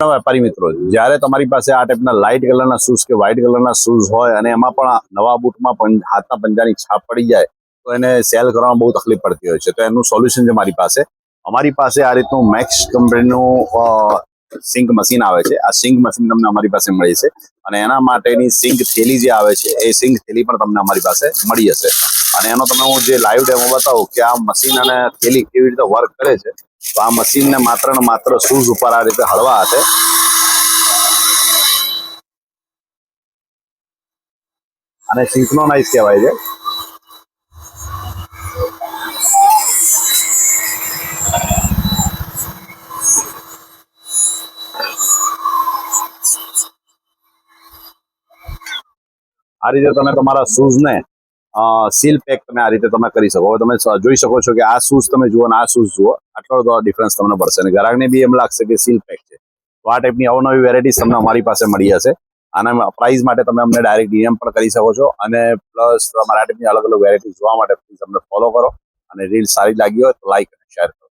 વેપારી મિત્રો, જ્યારે તમારી પાસે આ ટાઈપના લાઇટ કલરના શૂઝ કે વ્હાઇટ કલરના શૂઝ હોય અને એમાં પણ નવા બૂટમાં હાથના પંજાની છાપ પડી જાય તો એને સેલ કરવામાં બહુ તકલીફ પડતી હોય છે. તો એનું સોલ્યુશન છે અમારી પાસે આ રીતનું મેક્સ કંપનીનું સિંક મશીન આવે છે. આ સિંક મશીન તમને અમારી પાસે મળી છે અને એના માટેની સિંક થેલી જે આવે છે એ સિંક થેલી પણ તમને અમારી પાસે મળી જશે. અને એનો તમને હું જે લાઈવ ડેમો બતાવું કે આ મશીન અને થેલી કેવી રીતે વર્ક કરે છે. તો આ મશીનને માત્ર ને માત્ર શૂઝ ઉપર આ રીતે હળવા હાથે અને સિંક્રોનાઇઝ કહેવાય છે. આ રીતે તમે તમારા શૂઝને સીલ પેક તમે આ રીતે તમે કરી શકો. તમે જોઈ શકો છો કે આ શૂઝ તમે જુઓ અને આ શૂઝ જુઓ, આટલો ડિફરન્સ તમને પડશે અને ગ્રાહકને બી એમ લાગશે કે સીલ પેક છે. તો આ ટાઈપની અવનવી વેરાયટીઝ તમને અમારી પાસે મળી જશે. આના પ્રાઇસ માટે તમે અમને ડાયરેક્ટ ડીએમ પણ કરી શકો છો અને પ્લસ તમારા આ ટાઈપની અલગ અલગ વેરાયટી જોવા માટે પ્લીઝ અમને ફોલો કરો અને રીલ સારી લાગી હોય તો લાઈક અને શેર કરો.